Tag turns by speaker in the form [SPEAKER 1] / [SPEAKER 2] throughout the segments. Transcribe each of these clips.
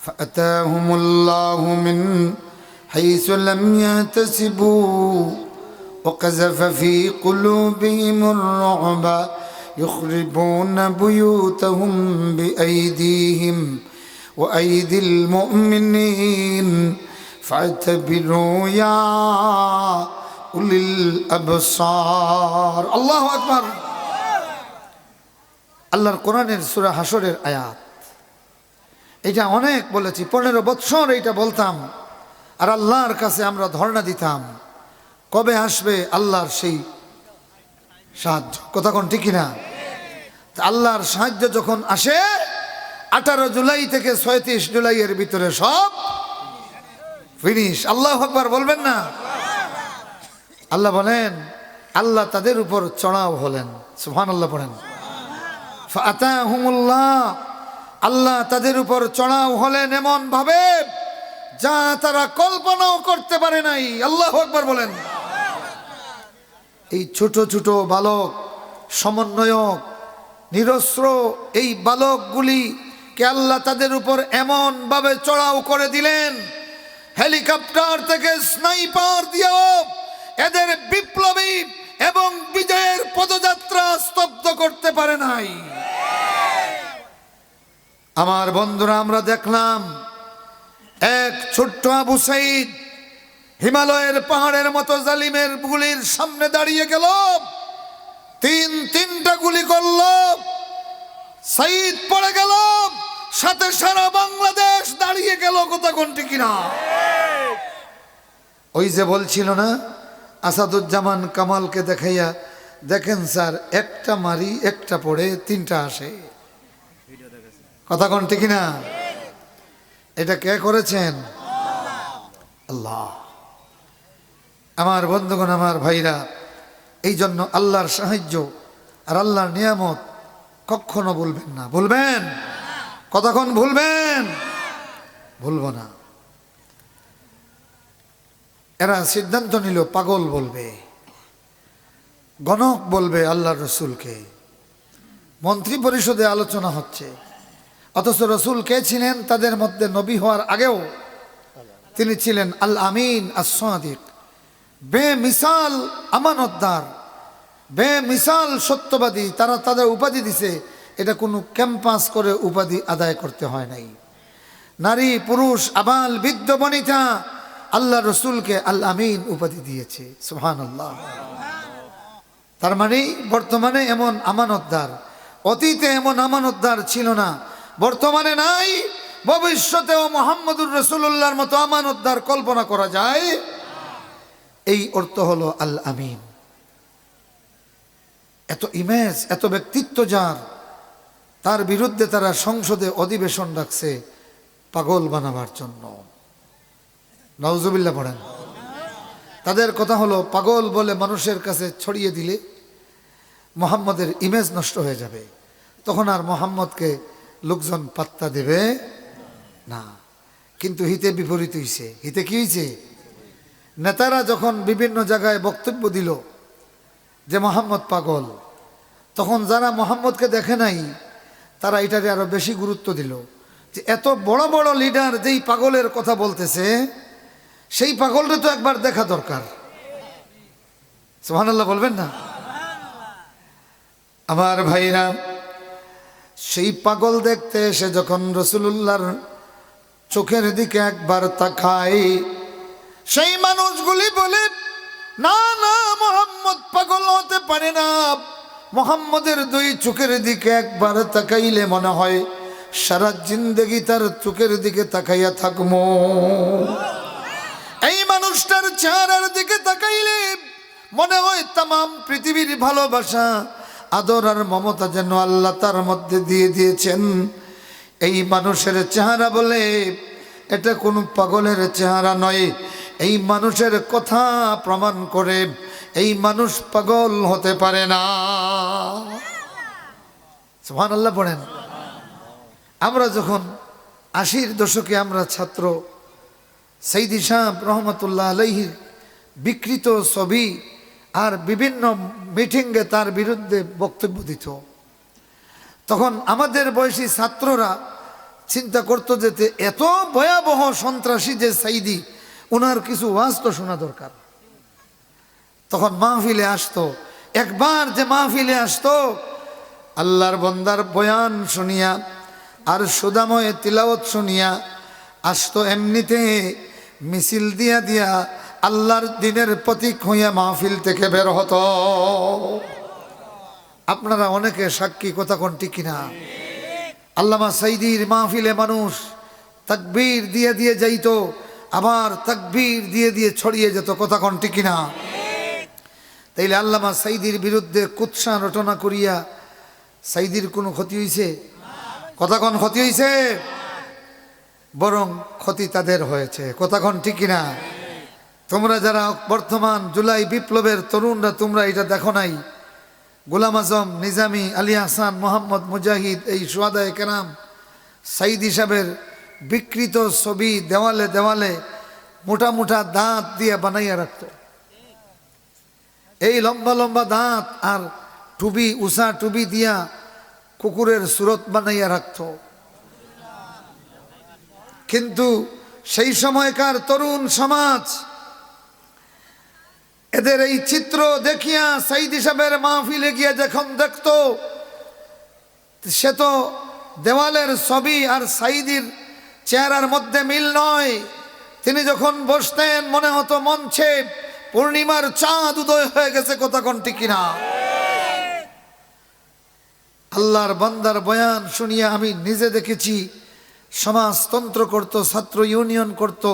[SPEAKER 1] فأتاهم الله من حيث لم يحتسبوا وقذف في قلوبهم الرعب يخربون بيوتهم بأيديهم وأيدي المؤمنين فاعتبروا يا أولي الأبصار الله أكبر আল্লাহর কোরআনের সূরা হাশরের আয়াত। এটা অনেক বলেছি, 15 বছর এইটা বলতাম আর আল্লাহর কাছে আমরা ধর্ণা দিতাম কবে আসবে আল্লাহর সেই সাহায্য। কথা কোন ঠিক না? আল্লাহর সাহায্য যখন আসে 18 জুলাই থেকে 36 জুলাইয়ের ভিতরে সব ফিনিশ। আল্লাহু আকবার বলবেন না? আল্লাহ বলেন আল্লাহ তাদের উপর চড়াও হলেন। সুবহানাল্লাহ পড়েন। ফাআতাহুমুল্লাহ, আল্লাহ তাদের উপর চড়াও হলেন এমন ভাবে যা তারা কল্পনাও করতে পারে নাই। আল্লাহু আকবার বলেন। এই ছোট ছোট বালক, সমন্বয়ক, নিরস্ত্র এই বালকগুলি কে আল্লাহ তাদের উপর এমন ভাবে চড়াও করে দিলেন, হেলিকপ্টার থেকে স্নাইপার দিয়েও এদের বিপ্লবী এবং বিজয়ের পদযাত্রা স্তব্ধ করতে পারে নাই। আমার বন্ধুরা, আমরা দেখলাম এক ছোট্ট আবু সাইদ হিমালয়ের পাহাড়ের মতো জালিমের গুলির সামনে দাঁড়িয়ে গেল, তিনটা গুলি করল, সাইদ পড়ে গেল, সাথে সারা বাংলাদেশ দাঁড়িয়ে গেল। কথা কোনটি কিনা? ওই যে বলছিল না আসাদুজ্জামান কামালকে দেখাইয়া, দেখেন স্যার একটা মারি একটা পড়ে 3টা আসে। কথা কোন ঠিক না? এটা কে করেছেন? আল্লাহ। আমার বন্ধুগণ, আমার ভাইরা, এই জন্য আল্লাহর সাহায্য আর আল্লাহর নিয়ামত কখনো ভুলবেন না। ভুলবেন? কতক্ষণ ভুলবেন? ভুলবো না। এরা সিদ্ধান্ত নিল পাগল বলবে, গণক বলবে আল্লাহর রসুলকে। মন্ত্রী পরিষদে আলোচনা হচ্ছে, অথচ রসুল কে ছিলেন? তাদের মধ্যে নবী হওয়ার আগেও তিনি ছিলেন আল আমিন আস-সাদিক, বেমিসাল আমানতদার, বেমিসাল সত্যবাদী। তারা তাদের উপাধি দিছে, এটা কোনো ক্যাম্পাস করে উপাধি আদায় করতে হয় নাই। নারী পুরুষ আবাল বৃদ্ধ বনিতা আল্লাহ রসুলকে আল আমিন উপাধি দিয়েছে। সুবহানাল্লাহ। তার মানে বর্তমানে এমন আমানতদার, অতীতে এমন আমানতদার ছিল না, বর্তমানে নাই, ভবিষ্যতেও মুহাম্মদুর রাসূলুল্লাহর মতো আমানতদার কল্পনা করা যায়? এই অর্থ হলো আল আমিন। এত ইমেজ, এত ব্যক্তিত্ব যার, তার বিরুদ্ধে তারা সংসদে অধিবেশন ডাকছে পাগল বানাবার জন্য। নাউজুবিল্লাহ পড়েন। তাদের কথা হলো পাগল বলে মানুষের কাছে ছড়িয়ে দিলে মুহাম্মদের ইমেজ নষ্ট হয়ে যাবে, তখন আর মুহাম্মদকে লোকজন পাত্তা দেবে না। কিন্তু হিতে বিপরীত হইছে। হিতে কি হয়েছে? নেতারা যখন বিভিন্ন জায়গায় বক্তব্য দিল যে মুহাম্মদ পাগল, তখন যারা মুহাম্মদকে দেখে নাই তারা এটারে আরো বেশি গুরুত্ব দিল, যে এত বড় বড় লিডার যেই পাগলের কথা বলতেছে, সেই পাগলটা তো একবার দেখা দরকার। সুবহানাল্লাহ বলবেন না? আমার ভাইরা, সেই পাগল দেখতে এসে যখন রাসূলুল্লাহর চোখের দিকে একবার তাকায়, সেই মানুষগুলি বলে, না না, মুহাম্মদ পাগল হতে পারে না। মুহাম্মদের 2 চোখের দিকে একবার তাকাইলে মনে হয় সারা জিন্দেগি তার চোখের দিকে তাকাইয়া থাকবো। এই মানুষটার চেহারার দিকে তাকাইলে মনে হয় তামাম পৃথিবীর ভালোবাসা, আদর আর মমতা যেন আল্লাহ তার মধ্যে দিয়ে দিয়েছেন। এই মানুষের চেহারা বলে এটা কোনো পাগলের চেহারা নয়। এই মানুষের কথা প্রমাণ করে এই মানুষ পাগল হতে পারে না। সুবহানাল্লাহ পড়েন। আমরা যখন 80-র দশকে আমরা ছাত্র, সাইদি সাহেব রহমতুল্লাহ আলাইহির বিকৃত ছবি আর বিভিন্ন মিটিংয়ে তার বিরুদ্ধে বক্তব্য দিত, তখন আমাদের বয়সী ছাত্ররা চিন্তা করতো যে এত ভয়াবহ সন্ত্রাসী যে সাইদি, ওনার কিছু ওয়াজ তো শোনা দরকার। তখন মাহফিলে আসতো, একবার যে মাহফিলে আসতো, আল্লাহর বান্দার বয়ান শুনিয়া আর সুদাময় তিলাওয়াত শুনিয়া আসতো, এমনিতে মিছিল দিয়া দিয়া আল্লাহর দিনের প্রতীক হইয়া মাহফিল থেকে বের হতো। আপনারা অনেকে সাক্ষী, কথা কোন ঠিক কিনা? আল্লামা সাইদির মাহফিলে মানুষ তাকবীর দিয়ে দিয়ে যাইতো, আবার তাকবীর দিয়ে দিয়ে ছড়িয়ে যেত, কথা কোন ঠিক কিনা? তাইলে আল্লামা সাইদির বিরুদ্ধে কুৎসা রটনা করিয়া সাইদির কোনো ক্ষতি হইছে? কথা কোন ক্ষতি হইছে? বরং ক্ষতি তাদের হয়েছে, কথা কোন ঠিক কিনা? তোমরা যারা বর্তমান জুলাই বিপ্লবের তরুণরা, তোমরা এটা দেখো নাই? গোলাম আজম, নিজামী, আলী হাসান, মোহাম্মদ মুজাহিদ, এই শুহাদায়ে কেরাম সাইদি সাহেবের বিকৃত ছবি দেওয়ালে দেওয়ালে মোটা মোটা দাঁত দিয়ে বানাইয়া রাখত। এই লম্বা লম্বা দাঁত আর টুবি, উষা টুবি দিয়া কুকুরের সুরত বানাইয়া রাখত। কিন্তু সেই সময়কার তরুণ সমাজ এদের এই চিত্র দেখিয়া সাইদি সাহেবের মাহফিলে গিয়ে যখন দেখতো, সে তো দেওয়ালের ছবি আর সাইদির চেহারার মধ্যে মিল নয়। তিনি যখন বসতেন মনে হতো মঞ্চে পূর্ণিমার চাঁদ উদয় হয়ে গেছে, কথা কোন ঠিক কিনা? আল্লাহর বান্দার বয়ান শুনিয়া আমি নিজে দেখেছি। সমাজতন্ত্র করত, ছাত্র ইউনিয়ন করত,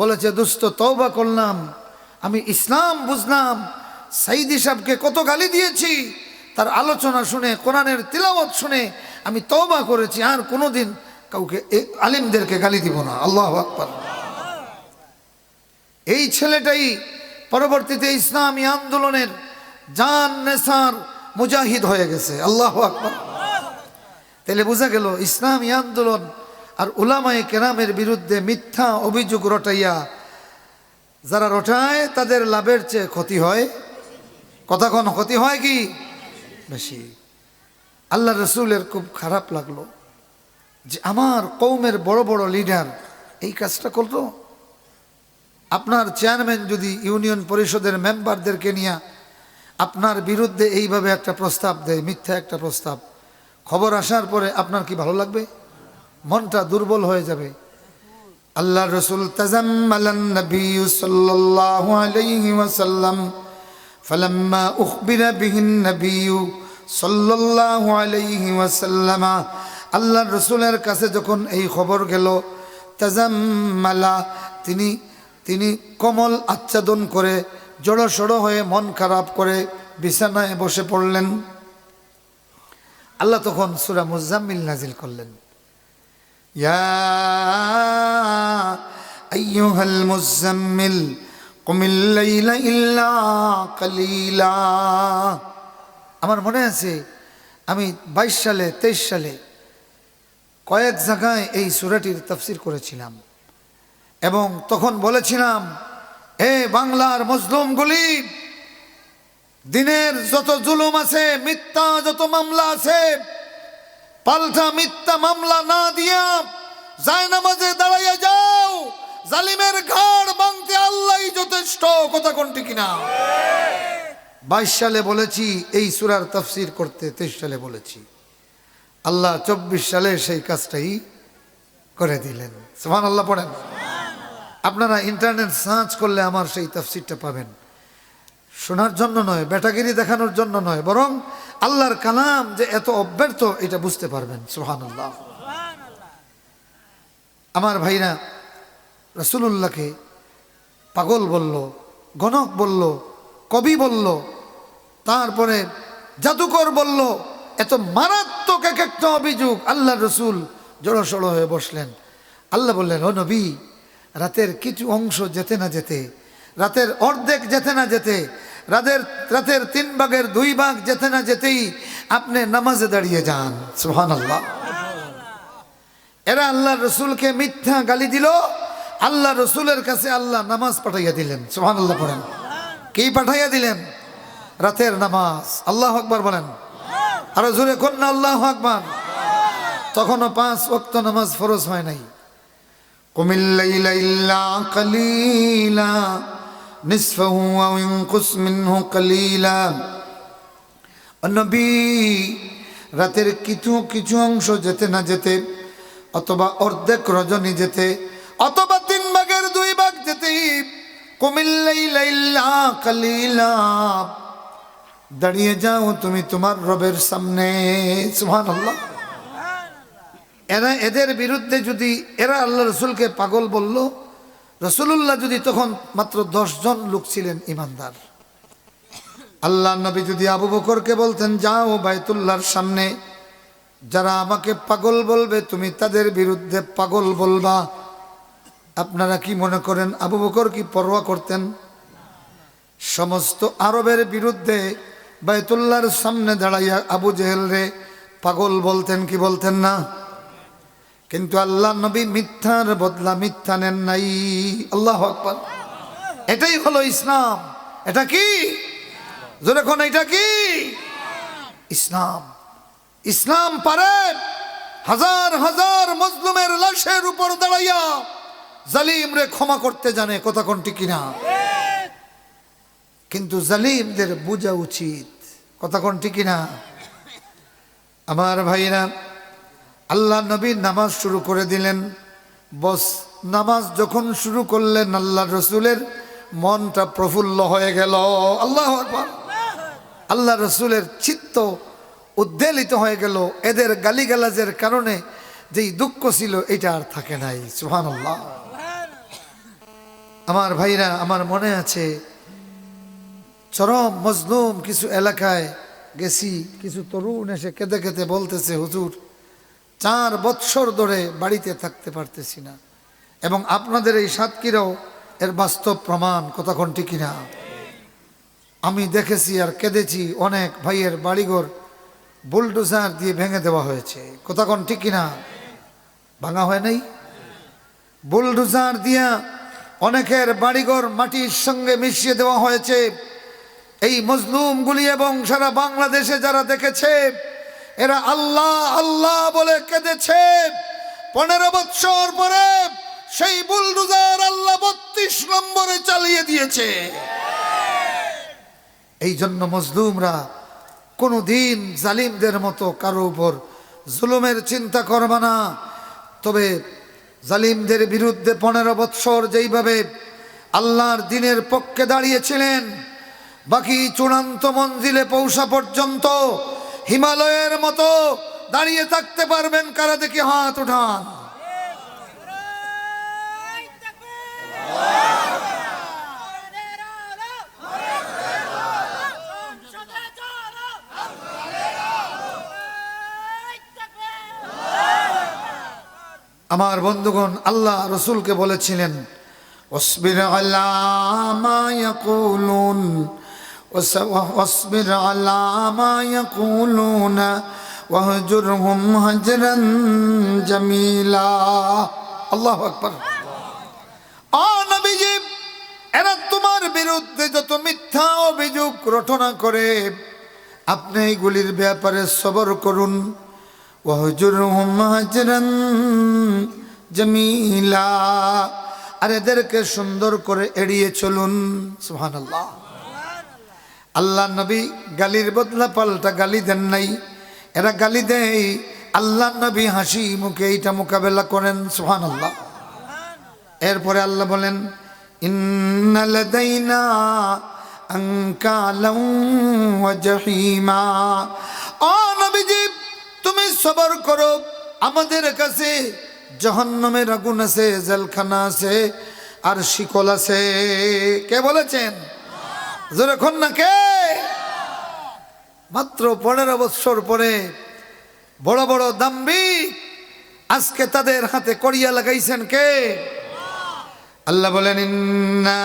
[SPEAKER 1] বলেছে দুস্থ তওবা করলাম, আমি ইসলাম বুঝলাম। সাইদি সাহেবকে কত গালি দিয়েছি, তার আলোচনা শুনে, কোরআনের তিলাওয়াত শুনে আমি তওবা করেছি, আর কোনোদিন কাউকে আলিমদেরকে গালি দিব না। আল্লাহু আকবার। এই ছেলেটাই পরবর্তীতে ইসলামী আন্দোলনের জান নেসার মুজাহিদ হয়ে গেছে। আল্লাহু আকবার। তাহলে বোঝা গেল ইসলামী আন্দোলন আর উলামায়ে কেরামের বিরুদ্ধে মিথ্যা অভিযোগ রটাইয়া যারা রটায় তাদের লাভের চেয়ে ক্ষতি হয়। কথা কোন ক্ষতি হয় কি বেশি? আল্লাহ রসুলের খুব খারাপ লাগলো যে আমার কওমের বড় বড় লিডার এই কাজটা করলো। আপনার চেয়ারম্যান যদি ইউনিয়ন পরিষদের মেম্বারদেরকে নিয়ে আপনার বিরুদ্ধে এইভাবে একটা প্রস্তাব দেয়, মিথ্যা একটা প্রস্তাব, খবর আসার পরে আপনার কি ভালো লাগবে? মনটা দুর্বল হয়ে যাবে। আল্লাহ রসুল তাজাম্মালান নবী সাল্লাল্লাহু আলাইহি ওয়াসাল্লাম ফালাম্মা উখবিরা বিহিন নবী সাল্লাল্লাহু আলাইহি ওয়াসাল্লাম, আল্লাহ রসুলের কাছে যখন এই খবর গেল, তাজাম্মালা, তিনি কমল আচ্ছাদন করে জড়সড় হয়ে মন খারাপ করে বিছানায় বসে পড়লেন। আল্লাহ তখন সূরা মুজাম্মিল নাজিল করলেন, ইয়া আইয়ুহাল মুজাম্মিল কুমিল লাইলা ইল্লা কালিলা। আমার মনে আছে আমি 22 সালে 23 সালে কয়েক জায়গায় এই সূরাটির তাফসীর করেছিলাম এবং তখন বলেছিলাম, হে বাংলার মজলুমগুলি, দিনের যত জুলুম আছে, মিথ্যা যত মামলা আছে, পাল্টা মিথ্যা মামলা না দিয়া জায়নামাজে দাঁড়াইয়া যাও, জালিমের ঘাড় ভাঙতে আল্লাহই যথেষ্ট। কথা কোনটি কিনা? 22 সালে বলেছি এই সূরার তাফসীর করতে, 23 সালে বলেছি। আল্লাহ 24 সালে সেই কাজটাই করে দিলেন। সুবহানাল্লাহ পড়েন। আপনারা ইন্টারনেট সার্চ করলে আমার সেই তাফসীরটা পাবেন। শোনার জন্য নয়, বেটাগিরি দেখানোর জন্য নয়, বরং আল্লাহর কালাম যে এত অব্যর্থ এটা বুঝতে পারবেন। সুবহানাল্লাহ। আমার ভাইরা রাসূলুল্লাহকে পাগল বলল, গণক বলল, কবি বলল, তারপরে জাদুকর বলল, এত মারাত্মক এক একটা অভিযোগ। আল্লাহ রসুল জড়সড় হয়ে বসলেন। আল্লাহ বললেন, ও নবী, রাতের কিছু অংশ যেতে না যেতে, রাতের অর্ধেক যেতে না যেতে, রাতের 3 ভাগের 2 ভাগ যেতে না যেতেই আপনি নামাজে দাঁড়িয়ে যান। সুবহানাল্লাহ। এরা আল্লাহ রসুলকে মিথ্যা গালি দিল, আল্লাহ রসুলের কাছে আল্লাহ নামাজ পাঠাইয়া দিলেন। সুবহানাল্লাহ পড়েন। কি পাঠাইয়া দিলেন? রাতের নামাজ। আল্লাহু আকবার বলেন। আরো জোরে কোন না আল্লাহু আকবার। তখনও 5 ওয়াক্ত নামাজ ফরজ হয় নাই। কুমিল লাইলা ইল্লা কালিলা নিসফাহু আও ইনকুস মিনহু কালিলা। নবী রাতের কিছু কিছু অংশ যেতে না যেতে, অথবা অর্ধেক রজনী যেতে, অথবা 3 ভাগের 2 ভাগ যেতে, কুমিল লাইলা ইল্লা কালিলা, দাঁড়িয়ে যাও তুমি তোমার রবের সামনে। সুবহানাল্লাহ। এদের বিরুদ্ধে যদি এরা আল্লাহ রসুলকে পাগল বলল, রসুলুল্লাহ যদি তখন মাত্র 10 জন লোক ছিলেন ইমানদার, আল্লাহ নবী যদি আবু বকরকে বলতেন যাও বাইতুল্লাহর সামনে, যারা আমাকে পাগল বলবে তুমি তাদের বিরুদ্ধে পাগল বলবা, আপনারা কি মনে করেন আবু বকর কি পরোয়া করতেন? সমস্ত আরবের বিরুদ্ধে বাইতুল্লাহর সামনে দাঁড়াইয়া আবু জেহেল রে পাগল বলতেন কি বলতেন না? কিন্তু আল্লাহ নবী মিথ্যার বদলা মিথ্যা নেন নাই। আল্লাহু আকবার। এটাই হলো ইসলাম। এটা কি জোরে কোন, এটা কি ইসলাম? ইসলাম পারে হাজার হাজার মজলুমের লাশের উপর দাঁড়াইয়া জালিম রে ক্ষমা করতে জানে, কথা কোনটি কিনা? কিন্তু জালিমদের বোঝা উচিত, কথা কোনটি কিনা? আমার ভাইরা, আল্লাহ নবী নামাজ শুরু করে দিলেন। বস নামাজ যখন শুরু করলেন আল্লাহ রসুলের মনটা প্রফুল্ল হয়ে গেল। আল্লাহু আকবার। আল্লাহ রসুলের চিত্ত উদ্বেলিত হয়ে গেল। এদের গালিগালাজের কারণে যেই দুঃখ ছিল এটা আর থাকে নাই। সুবহানাল্লাহ। আমার ভাইরা, আমার মনে আছে চরম মজলুম কিছু এলাকায় গেছি, কিছু তরুণ এসে কেঁদে কেঁদে বলতেছে হুজুর 4 বৎসর ধরে বাড়িতে থাকতে পারতেছি না। এবং আপনাদের এই সাতক্ষীরাও এর বাস্তব প্রমাণ, কথা কোনটি কিনা? আমি দেখেছি আর কেঁদেছি, অনেক ভাইয়ের বাড়িঘর বুলডোজার দিয়ে ভেঙে দেওয়া হয়েছে, কথা কোনটি কিনা? ভাঙা হয় নাই? বুলডোজার দিয়া অনেকের বাড়িঘর মাটির সঙ্গে মিশিয়ে দেওয়া হয়েছে। এই মজলুমগুলি এবং সারা বাংলাদেশে যারা দেখেছে এরা আল্লাহ আল্লাহ বলে কেঁদেছে। 15 বৎসর পরে সেই বুলডোজার আল্লাহ 32 নম্বরে চালিয়ে দিয়েছে। এই জন্য মজলুমরা কোনোদিন জালিমদের মতো কারো উপর জুলুমের চিন্তা করবে না। তবে জালিমদের বিরুদ্ধে 15 বৎসর যেইভাবে আল্লাহর দ্বীনের পক্ষে দাঁড়িয়েছিলেন, বাকি চূড়ান্ত মঞ্জিলে পৌঁছা পর্যন্ত হিমালয়ের মতো দাঁড়িয়ে থাকতে পারবেন কারা? দেখি হাত উঠান। আমার বন্ধুগণ, আল্লাহ রসুলকে বলেছিলেন ওয়াসবির আলা মা ইয়াকুলুন ওয়াসবির আলা মা ইয়াকুলুনা ওয়াহজুরহুম হাজরান জামিলা। আল্লাহু আকবার। ও নবীজি, এরা তোমার বিরুদ্ধে যত মিথ্যা অভিযোগ রটনা করে আপনি এইগুলির ব্যাপারে সবর করুন। ওয়াহজুরহুম হাজরান জামিলা, আর এদেরকে সুন্দর করে এড়িয়ে চলুন। সুবহানাল্লাহ। আল্লাহ নবী গালির বদলা পাল্টা গালি দেন নাই। এরা গালি দেয়, আল্লাহ নবী হাসি মুখে এইটা মোকাবেলা করেন। সুবহানাল্লাহ। এরপরে আল্লাহ বলেন ইন্না লাদাইনা আনকালাম ওয়া জাহিমা। ও নবীজি, তুমি সবর করো, আমাদের কাছে জাহান্নামের আগুন আছে, জেলখানা আছে, আর শিকল আছে। কে বলেছেন? জোরে কোন না কে? মাত্র 15 বছর পরে বড় বড় দাম্ভিক আজকে তাদের হাতে কড়িয়া লাগাইছেন কে? আল্লাহ বলেন ইন্না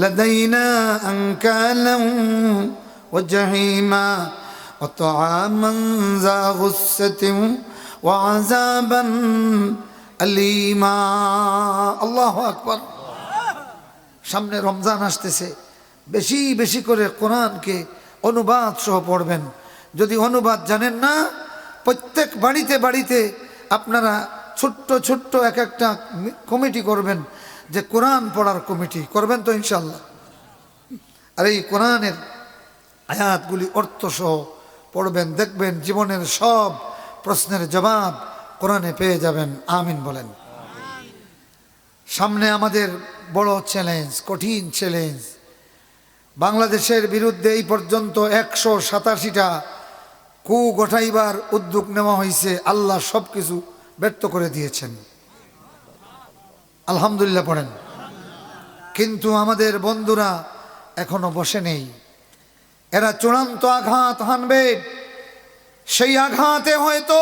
[SPEAKER 1] লাদাইনা আনকালাম ওয়া জাহিমা ওয়া তাআমান যা গুসসাতিন ওয়া আযাবান আলীমা। আল্লাহু আকবার। সামনে রমজান আসতেছে, বেশি বেশি করে কোরআনকে অনুবাদ সহ পড়বেন। যদি অনুবাদ জানেন না, প্রত্যেক বাড়িতে বাড়িতে আপনারা ছোট্ট ছোট্ট এক একটা কমিটি করবেন, যে কোরআন পড়ার কমিটি করবেন তো ইনশাল্লাহ। আর এই কোরআনের আয়াতগুলি অর্থসহ পড়বেন, দেখবেন জীবনের সব প্রশ্নের জবাব কোরআনে পেয়ে যাবেন। আমিন বলেন। সামনে আমাদের বড় চ্যালেঞ্জ, কঠিন চ্যালেঞ্জ। বাংলাদেশের বিরুদ্ধে এই পর্যন্ত 187টা কু গঠাইবার উদ্যোগ নেওয়া হয়েছে, আল্লাহ সব কিছু ব্যর্থ করে দিয়েছেন, আলহামদুলিল্লাহ পড়েন। কিন্তু আমাদের বন্ধুরা এখনো বসে নেই, এরা চূড়ান্ত আঘাত হানবে। সেই আঘাতে হয়তো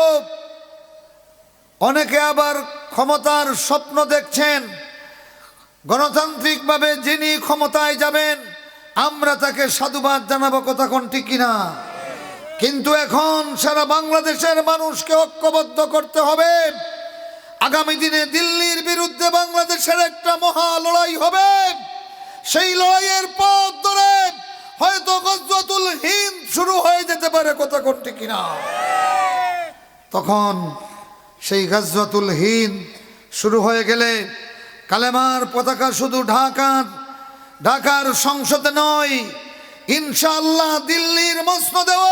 [SPEAKER 1] অনেকে আবার ক্ষমতার স্বপ্ন দেখছেন, গণতান্ত্রিকভাবে যিনি ক্ষমতায় যাবেন আমরা তাকে সাধুবাদ জানাবো, কথা কোন ঠিক কিনা? কিন্তু এখন সারা বাংলাদেশের মানুষকে ঐক্যবদ্ধ করতে হবে। আগামী দিনে দিল্লির বিরুদ্ধে বাংলাদেশের একটা মহা লড়াই হবে। সেই লড়াইয়ের পথ ধরে হয়তো গজওয়াতুল হিন্দ শুরু হয়ে যেতে পারে, কথা কোন ঠিক কিনা? তখন সেই গজওয়াতুল হিন্দ শুরু হয়ে গেলে কালেমার পতাকা শুধু ঢাকার সংসদে নয়, ইনশাআল্লাহ দিল্লির মসনদেও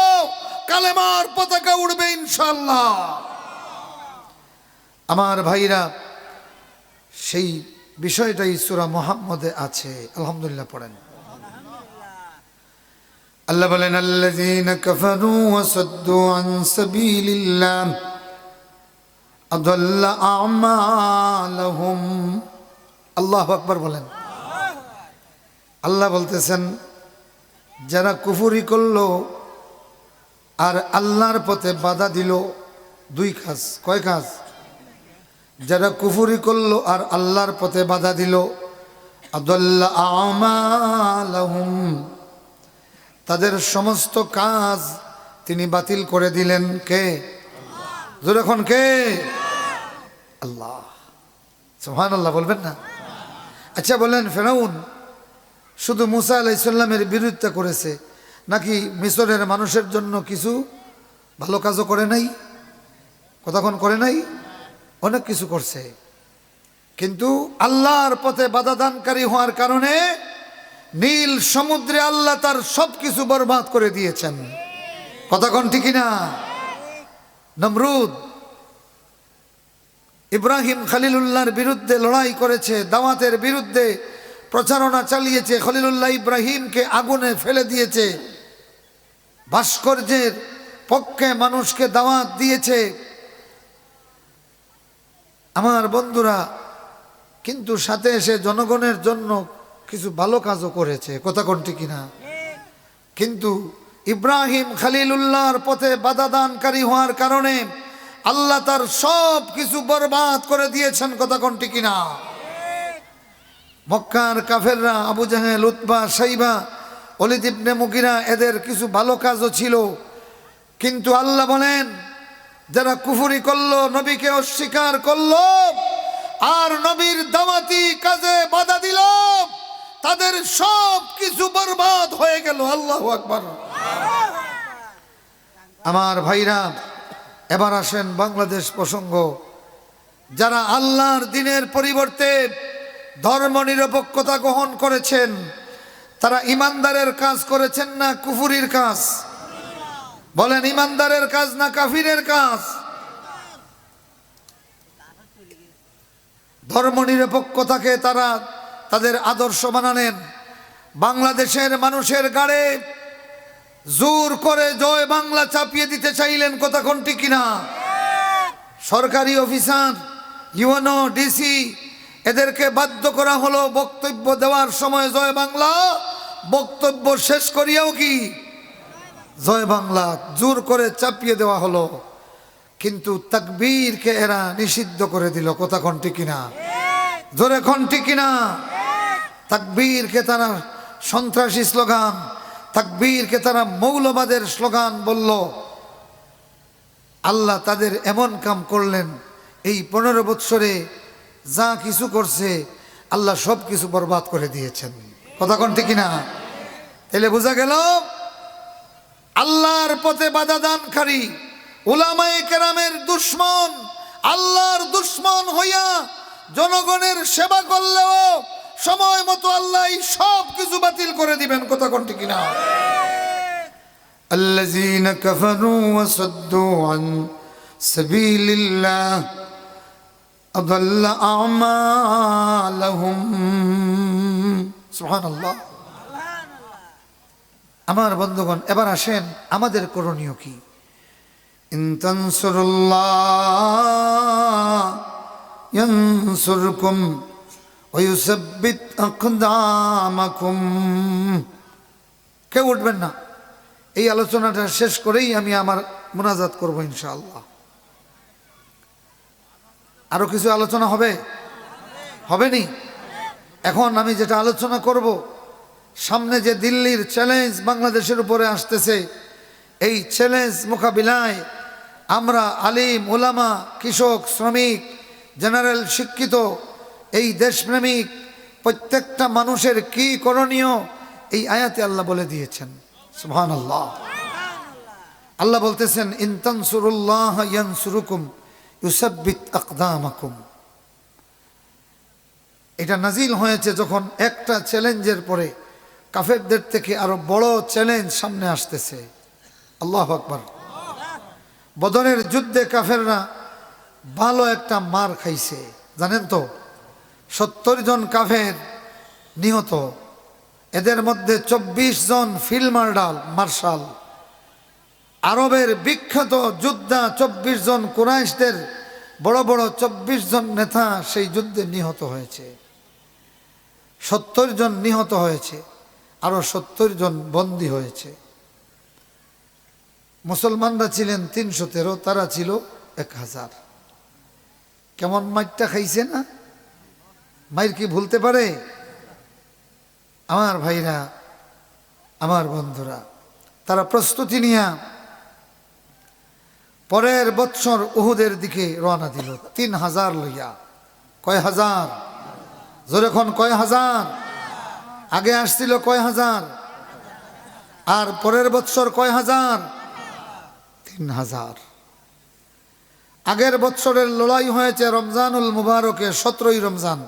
[SPEAKER 1] কালেমার পতাকা উড়বে ইনশাআল্লাহ। আমার ভাইরা, সেই বিষয়টাই সূরা মুহাম্মদে আছে, আলহামদুলিল্লাহ পড়েন। আল্লাহ বলেন, আল্লাযীনা কাফারু ওয়া সাদ্দু আন সাবিলিল্লাহ আদাল্লা আমালাহুম। আল্লাহু আকবার বলেন। আল্লাহ বলতেছেন, যারা কুফরি করলো আর আল্লাহর পথে বাধা দিল, দুই কাজ। কয় কাজ? যারা কুফরি করলো আর আল্লাহর পথে বাধা দিল, আদাল্লা আমালাহুম, তাদের সমস্ত কাজ তিনি বাতিল করে দিলেন। কে? যখন কে? আল্লাহ। সুবহানাল্লাহ বলবেন না? আচ্ছা বলেন, ফেরাউন শুধু মুসা আলাইহিস সালামের বিরোধিতা করেছে নাকি মিশরের মানুষের জন্য কিছু ভালো কাজও করে নাই? কতক্ষণ করে নাই? অনেক কিছু করছে। কিন্তু আল্লাহর পথে বাধা দানকারী হওয়ার কারণে নীল সমুদ্রে আল্লাহ তার সবকিছু বরবাদ করে দিয়েছেন, কতক্ষণ ঠিক না? নমরুদ ইব্রাহিম খলিলুল্লাহর বিরুদ্ধে লড়াই করেছে, দাওয়াতের বিরুদ্ধে প্রচারণা চালিয়েছে, খলিলুল্লাহ ইব্রাহিমকে আগুনে ফেলে দিয়েছে, ভাস্কর্যের পক্ষে মানুষকে দাওয়াত দিয়েছে। আমার বন্ধুরা, কিন্তু সাথে এসে জনগণের জন্য কিছু ভালো কাজও করেছে, কথা কোনটি কিনা? কিন্তু ইব্রাহিম খলিলুল্লাহর পথে বাধা দানকারী হওয়ার কারণে আল্লাহ তার সব কিছু বরবাদ করে দিয়েছেন, কথা কোনটি কিনা? মক্কার কাফেররা, আবু জাহেল, উতবা, শাইবা, ওলীদ ইবনে মুগীরা, এদের কিছু ভালো কাজও ছিল। কিন্তু আল্লাহ বলেন, যারা কুফরি করলো, নবীকে অস্বীকার করলো আর নবীর দাওয়াতি কাজে বাধা দিল, তাদের সব কিছু বরবাদ হয়ে গেল। আল্লাহু আকবার। আমার ভাইরা, এবার আসেন বাংলাদেশ প্রসঙ্গ। যারা আল্লাহর দ্বীনের পরিবর্তে ধর্ম নিরপেক্ষতা গ্রহণ করেছেন, তারা ইমানদারের কাজ করেছেন না কুফরির কাজ? বলেন, ইমানদারের কাজ না কাফিরের কাজ? ধর্ম নিরপেক্ষতাকে তারা তাদের আদর্শ বানালেন। বাংলাদেশের মানুষের গাড়ে জোর করে জয় বাংলা চাপিয়ে দিতে চাইলেন, কথা কোনটি কিনা? সরকারি অফিসার, ইউএনও, ডিসি, এদেরকে বাধ্য করা হলো বক্তব্য দেওয়ার সময় জয় বাংলা, বক্তব্য শেষ করিয়াও কি জয় বাংলা, জোর করে চাপিয়ে দেওয়া হলো। কিন্তু তাকবীরকে এরা নিষিদ্ধ করে দিল, কথা কোনটি কিনা? জোরে কোনটি কিনা? তাকবীরকে তারা সন্ত্রাসী স্লোগান, তাকবীরকে তারা মৌলবাদের স্লোগান বলল। আল্লাহ তাদের এমন কাম করলেন, এই 15 বৎসরে যা কিছু করছে আল্লাহ সব কিছু বরবাদ করে দিয়েছেন, কথা কোন ঠিক না? তাহলে বোঝা গেল আল্লাহর পথে বাধা দানকারী, উলামায়ে কেরামের দুশমন, আল্লাহর দুশ্মন হইয়া জনগণের সেবা করলেও সময় মতো আল্লাহ সব কিছু বাতিল করে দিবেন। কথা কোন ঠিক কিনা? আল্লাযীনা কাফারু ওয়া সাদ্দু আন সাবিলিল্লাহ আদাল্লা আমালাহুম। সুবহানাল্লাহ। আমার বন্ধুগণ, এবার আসেন আমাদের করণীয় কি? ইন তানসুরুল্লাহ ইয়ানসুরকুম ওয়া ইউসাব্বিত আকদামাকুম। কেউ উঠবেন না, এই আলোচনাটা শেষ করেই আমি আমার মুনাজাত করব ইনশাআল্লাহ। আরো কিছু আলোচনা হবে? হবেনি? এখন আমি যেটা আলোচনা করব, সামনে যে দিল্লির চ্যালেঞ্জ বাংলাদেশের উপরে আসতেছে, এই চ্যালেঞ্জ মোকাবিলায় আমরা আলিম, ওলামা, কৃষক, শ্রমিক, জেনারেল শিক্ষিত, এই দেশপ্রেমিক প্রত্যেকটা মানুষের কি করণীয় এই আয়াতে আল্লাহ বলে দিয়েছেন। সুবহানাল্লাহ। আল্লাহ বলতেছেন, ইন তানসুরুল্লাহ ইয়ানসুরুকুম ইউসাব্বিত আকদামাকুম। এটা নাজিল হয়েছে যখন একটা চ্যালেঞ্জের পরে কাফেরদের থেকে আরো বড় চ্যালেঞ্জ সামনে আসতেছে। আল্লাহু আকবার। বদরের যুদ্ধে কাফেররা ভালো একটা মার খাইছে, জানেন তো? 70 জন কাফের নিহত, এদের মধ্যে 24 জন ফিল্ড মার্শাল, আরবের বিখ্যাত যোদ্ধা 24 জন, কুরাইশদের বড় বড় 24 জন নেতা সেই যুদ্ধে নিহত হয়েছে। 70 জন নিহত হয়েছে, আরো 70 জন বন্দী হয়েছে। মুসলমানরা ছিলেন 313, তারা ছিল 1000। কেমন মাইরটা খাইছে না? মাইর কি ভুলতে পারে? আমার ভাইরা, আমার বন্ধুরা, তারা প্রস্তুতি নিয়ে পরের বৎসর উহুদের দিকে রওনা দিল 3000 লইয়া। কয় হাজার? জোরে কোন কয় হাজার? আগে আসছিল কয় হাজার? আর পরের বৎসর কয় হাজার? 3000। আগের বৎসরের লড়াই হয়েছে রমজানুল মুবারকে, 17ই রমজান।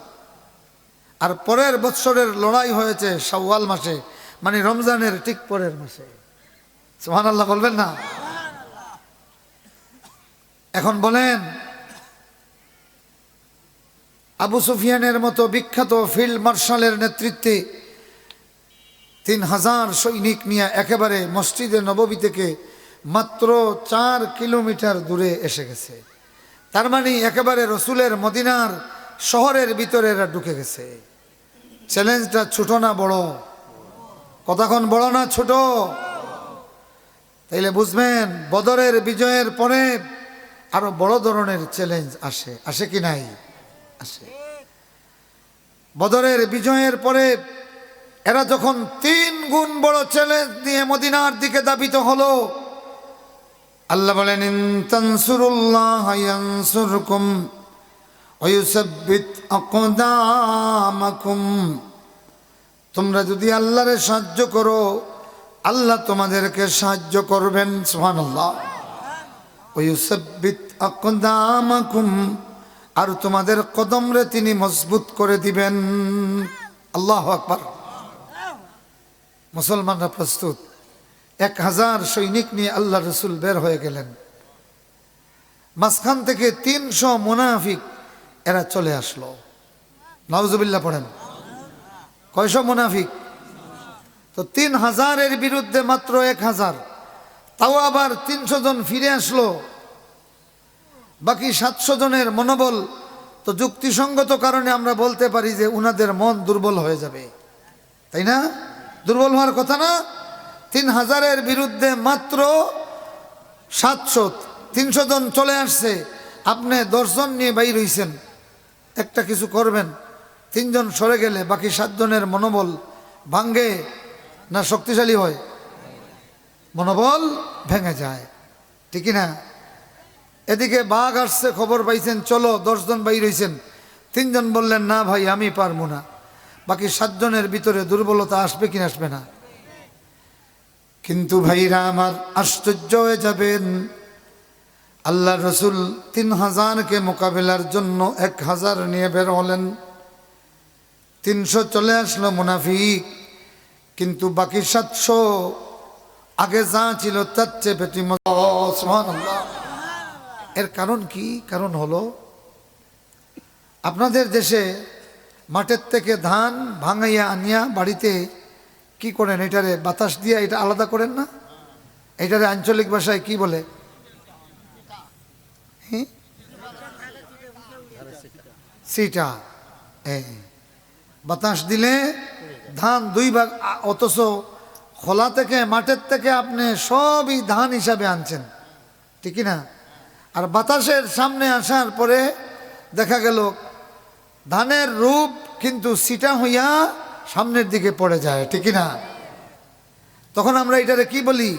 [SPEAKER 1] আর পরের বৎসরের লড়াই হয়েছে শাওয়াল মাসে, মানে রমজানের ঠিক পরের মাসে। সুবহানাল্লাহ বলবেন না? এখন বলেন, আবু সুফিয়ানের মতো বিখ্যাত ফিল্ড মার্শালের নেতৃত্বে 3000 সৈনিক নিয়ে একেবারে মসজিদে নববী থেকে মাত্র 4 কিলোমিটার দূরে এসে গেছে। তার মানে একেবারে রসুলের মদিনার শহরের ভিতরে এরা ঢুকে গেছে। চ্যালেঞ্জটা ছোট না বড়? কতক্ষণ বড় না ছোট? তাইলে বুঝবেন বদরের বিজয়ের পরে আরো বড় ধরনের চ্যালেঞ্জ আসে। আসে কি নাই? আসে। বদরের বিজয়ের পরে এরা যখন 3 গুণ বড় চ্যালেঞ্জ নিয়ে মদিনার দিকে ধাবিত হলো, আল্লাহ বলেন, ইন তানসুরুল্লাহ ইয়ানসুরকুম ওয়া ইউসাব্বিত আকদামাকুম। তোমরা যদি আল্লাহরে সাহায্য করো, আল্লাহ তোমাদেরকে সাহায্য করবেন। সুবহানাল্লাহ। ওয়া ইউসাব্বিত আকদামাকুম, আর তোমাদের কদমরে তিনি মজবুত করে দিবেন। আল্লাহু আকবার। মুসলমানরা প্রস্তুত। 1000 সৈনিক নিয়ে আল্লাহ রসুল বের হয়ে গেলেন। মাঝখান থেকে 300 মুনাফিক এরা চলে আসলো। নাউজুবিল্লাহ পড়েন। কয়শো মুনাফিক? তো 3000-এর বিরুদ্ধে মাত্র 1000, তাও আবার 300 জন ফিরে আসলো। বাকি 700 জনের মনোবল তো যুক্তিসঙ্গত কারণে আমরা বলতে পারি যে উনাদের মন দুর্বল হয়ে যাবে, তাই না? দুর্বল হওয়ার কথা না? 3000-এর বিরুদ্ধে মাত্র 700, 300 জন চলে আসছে। আপনি 10 জন নিয়ে বাইর হইছেন, একটা কিছু করবেন, 3 জন সরে গেলে বাকি 7 জনের মনোবল ভাঙ্গে না শক্তিশালী হয়? মনোবল ভেঙে যায়, ঠিক না? এদিকে বাঘ আসছে, খবর পাইছেন, চলো 10 জন বাইর হইছেন, 3 জন বললেন না ভাই আমি পারবো না। বাকি 7 জনের ভিতরে দুর্বলতা আসবে কি আসবে না? কিন্তু ভাইরা আমার, আশ্চর্য হয়ে যাবেন, আল্লাহ রসুল 3000কে মোকাবিলার জন্য 1000 নিয়ে বের হলেন। 300 চলে আসলো মুনাফিক, কিন্তু বাকি 700 আগে যা ছিল তার চেয়ে বেশি। সুবহানাল্লাহ। এর কারণ কি? কারণ হলো আপনাদের দেশে মাঠের থেকে ধান ভাঙাইয়া আনিয়া বাড়িতে কি করেন? এটারে বাতাস দিয়া এটা আলাদা করেন না? এটারে আঞ্চলিক ভাষায় কি বলে? সিটা। বাতাস দিলে ধান 2 ভাগ, অথচ খোলা থেকে মাঠের থেকে আপনি সবই ধান হিসাবে আনছেন, ঠিক না? আর বাতাসের সামনে আসার পরে দেখা গেল ধানের রূপ কিন্তু সিটা হইয়া সামনের দিকে পড়ে যায়, ঠিক না? তখন আমরা এটারে কি বলি?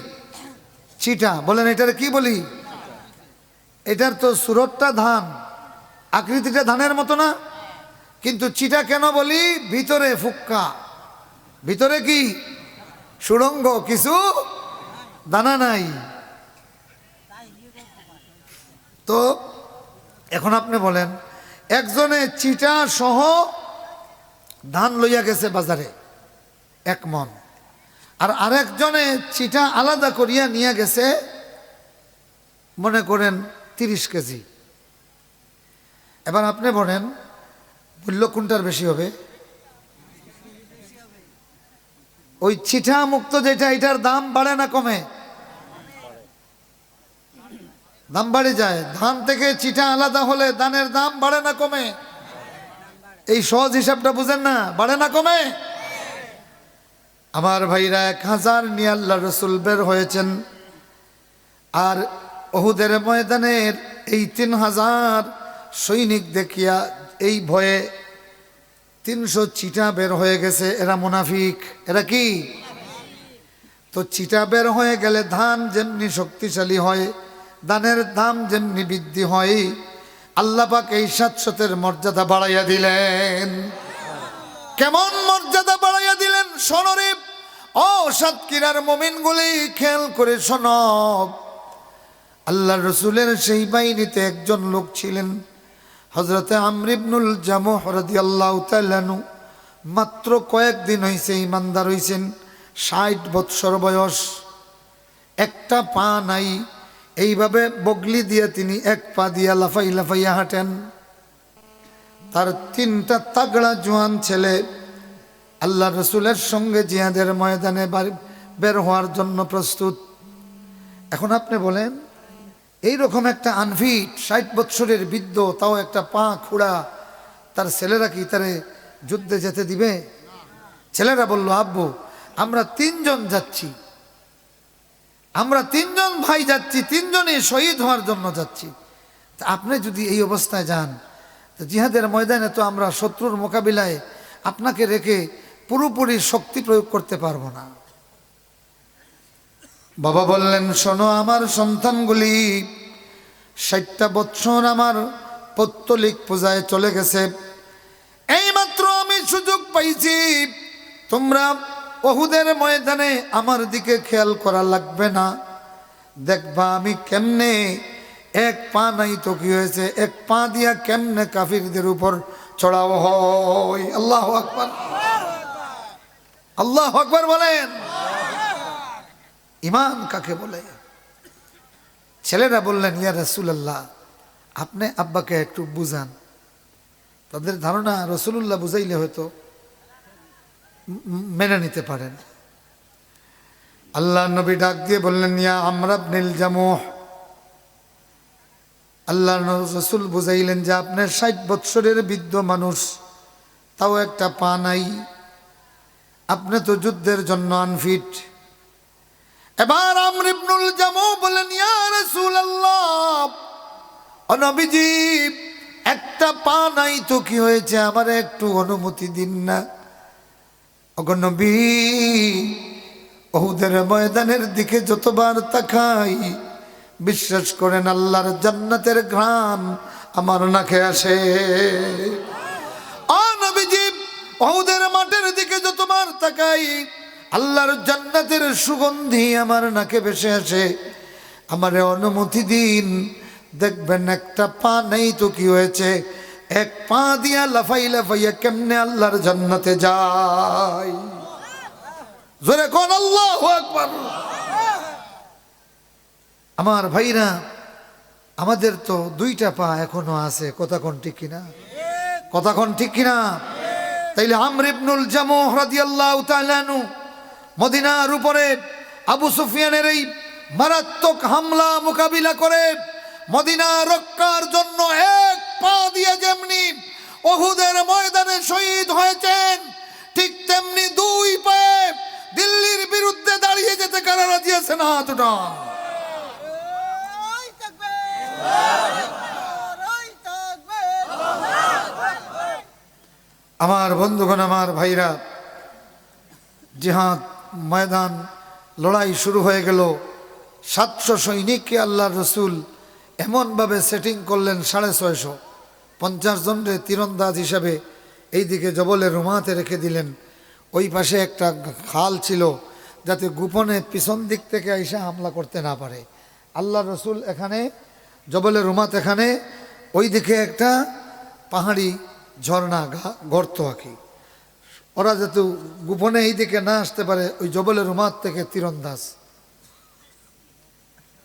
[SPEAKER 1] চিটা। বলেন এটারে কি বলি? এটার তো সুরতটা ধান, আকৃতিটা ধানের মতো না, কিন্তু চিটা কেন বলি? ভিতরে ফুক্কা, ভিতরে কি সুড়ঙ্গ, কিছু দানা নাই। তো এখন আপনি বলেন, একজনে চিটা সহ ধান লইয়া গেছে বাজারে 1 মণ, আর আরেকজনে চিটা আলাদা করিয়া নিয়ে গেছে মনে করেন 30 কেজি। এবার আপনি বলেন মূল্য কোনটার বেশি হবে? ওই চিঠা মুক্ত যেটা, এটার দাম বাড়ে না কমে? দাম বাড়ে যায়। ধান থেকে চিঠা আলাদা হলে ধানের দাম বাড়ে না কমে? এই সহজ হিসাবটা বুঝেন না? বাড়ে না কমে? আমার ভাইরা 1000 নিয়ে আল্লাহ রসুল বের হয়েছেন, আর উহুদের ময়দানের এই 3000 সৈনিক দেখিয়া এই ভয়ে 300 চিঠা বের হয়ে গেছে। এরা মুনাফিক। এরা কি? তো চিঠা বের হয়ে গেলে ধান যেমনি শক্তিশালী হয়, ধানের দাম যেমনি বৃদ্ধি হয়, আল্লাহ পাক এই 700-এর মর্যাদা বাড়াইয়া দিলেন। কেমন মর্যাদা বাড়াইয়া দিলেন? শোনরে ও সাতক্ষীরার মুমিনগুলি, খেয়াল করে শোনো। আল্লাহ রসুলের সেই বাহিনীতে একজন লোক ছিলেন হযরতে আমর ইবনুল জামুহ রাদিয়াল্লাহু তাআলা আনহু। মাত্র কয়েকদিন হয়েছে ইমানদার হয়েছেন, 60 বৎসর বয়স, একটা পা নাই। এইভাবে বগলি দিয়ে তিনি 1 পা দিয়া লাফাই লাফাইয়া হাঁটেন। তার 3টা তাগড়া জোয়ান ছেলে আল্লাহ রসুলের সঙ্গে জিহাদের ময়দানে বের হওয়ার জন্য প্রস্তুত। এখন আপনি বলেন, এইরকম একটা আনফিট 60 বৎসরের বৃদ্ধ, তাও একটা পা খুঁড়া, তার ছেলেরা কি তারে যুদ্ধে যেতে দিবে? ছেলেরা বলল, আব্বু আমরা 3 জন যাচ্ছি, আমরা 3 জন ভাই যাচ্ছি, 3 জনই শহীদ হওয়ার জন্য যাচ্ছি। তা আপনি যদি এই অবস্থায় যান, তো জিহাদের ময়দানে তো আমরা শত্রুর মোকাবিলায় আপনাকে রেখে পুরোপুরি শক্তি প্রয়োগ করতে পারবো না। বাবা বললেন, শোনো আমার সন্তানগুলি, 60টা বৎসর আমার পৌত্তলিক পূজায় চলে গেছে, এইমাত্র আমি সুযোগ পাইছি। তোমরা উহুদের ময়দানে আমার দিকে খেয়াল করা লাগবে না, দেখবা আমি কেমনে 1 পা নাই তো কি হয়েছে, 1 পা দিয়া কেমনে কাফিরদের উপর চড়াও হয়। আল্লাহু আকবার, আল্লাহু আকবার বলেন। ইমান কাকে বলে? ছেলেরা বললেন, ইয়া রাসূলুল্লাহ আপনি আব্বাকে একটু বুঝান। তাদের ধারণা রাসূলুল্লাহ বুঝাইলে হয়তো মেনে নিতে পারেন। আল্লাহ নবী ডাক দিয়ে বললেন, ইয়া আমর ইবনুল জামুহ। আল্লাহ রাসূল বুঝাইলেন যে আপনার 60 বৎসরের বৃদ্ধ মানুষ, তাও একটা পা নাই, আপনি তো যুদ্ধের জন্য আনফিট। এবার আমর ইবনুল জামুহ বলেন, ইয়া রাসূলুল্লাহ, ও নবীজি একটা পা নাই তো কি হয়েছে, আমারে একটু অনুমতি দিন না। ওগো নবী, উহুদের ময়দানের দিকে যতবার তাকাই, বিশ্বাস করেন আল্লাহর জান্নাতের ঘ্রাণ আমার নাকে আসে। ও নবীজি, উহুদের মাঠের দিকে যতবার তাকাই, আল্লাহর জান্নাতের সুগন্ধি আমার নাকে ভেসে আসে। আমারে অনুমতি দিন, দেখবেন একটা পা নেই তো কি হয়েছে, এক পা দিয়া লাফাই লাফাইয়া কেমনে আল্লাহর জান্নাতে যায়। জোরে কোন আল্লাহু আকবার। আমার ভাইরা, আমাদের তো দুইটা পা এখনো আছে, কথা কোন ঠিক কিনা, কথা কোন ঠিক কিনা? তাইলে আমর ইবনুল জামুহ রাদিয়াল্লাহু তাআলা আনহু মদিনার উপরে আবু সুফিয়ানের এই মারাত্মক হামলা মোকাবিলা করে মদিনা রক্ষার জন্য এক পা দিয়ে যেমনি উহুদের ময়দানে শহীদ হয়েছেন, ঠিক তেমনি দুই পায়ে দিল্লির বিরুদ্ধে দাঁড়িয়ে যেতে কারা রাজি আছেন? হাত উঠান। আমার বন্ধুগণ, আমার ভাইরা, জিহাদ ময়দান, লড়াই শুরু হয়ে গেল। 700 সৈনিককে আল্লাহ রসুল এমনভাবে সেটিং করলেন, 650, 50 জনের তীরন্দাজ হিসাবে এইদিকে জবলে রুমাতে রেখে দিলেন। ওই পাশে একটা খাল ছিল যাতে গোপনে পিছন দিক থেকে এসে হামলা করতে না পারে। আল্লাহ রসুল এখানে জবলে রুমাত, এখানে ওই দিকে একটা পাহাড়ি ঝর্ণা গর্ত আঁকি, ওরা যাতে গোপনে এই দিকে না আসতে পারে, ওই জবলে রুমাত থেকে তীরন্দাজ,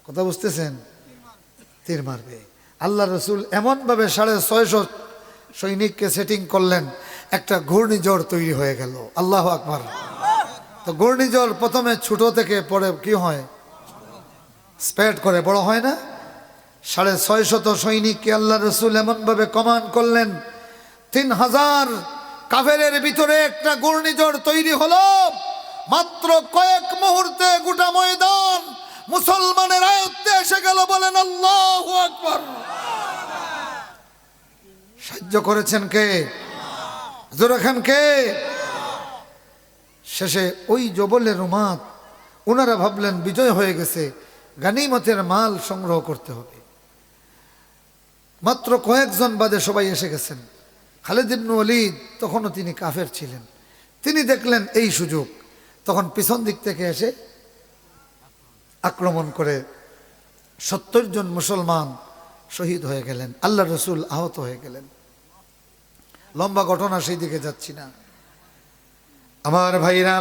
[SPEAKER 1] কথা বুঝতেছেন, তীর মারবে। আল্লাহ রসুল এমনভাবে 650 সৈনিককে সেটিং করলেন, একটা ঘূর্ণিঝড় তৈরি হয়ে গেল। আল্লাহু আকবার। তো ঘূর্ণিঝড় প্রথমে ছোট থেকে পরে কি হয়, স্প্রেড করে, বড় হয় না? 650 সৈনিককে আল্লাহ রসুল এমনভাবে কমান্ড করলেন, 3000 কাফেরের ভিতরে একটা ঘূর্ণিঝড় তৈরি হলো। মাত্র কয়েক মুহূর্তে গোটা ময়দান মুসলমানের আয়ত্তে এসে গেল। বলেন আল্লাহু আকবার। সাহায্য করেছেন কে? জোরে খান কে? শেষে ওই জবলে রুমাত ওনারা ভাবলেন বিজয় হয়ে গেছে, গানিমতের মাল সংগ্রহ করতে হবে। মাত্র কয়েকজন বাদে সবাই এসে গেছেন। খালিদ ইবনে ওয়ালিদ তখনও তিনি কাফের ছিলেন, তিনি দেখলেন এই সুযোগ, তখন পিছন দিক থেকে এসে আক্রমণ করে 70 জন মুসলমান শহীদ হয়ে গেলেন, আল্লাহ রসুল আহত হয়ে গেলেন। লম্বা ঘটনা, সেই দিকে যাচ্ছি না। আমার ভাইরা,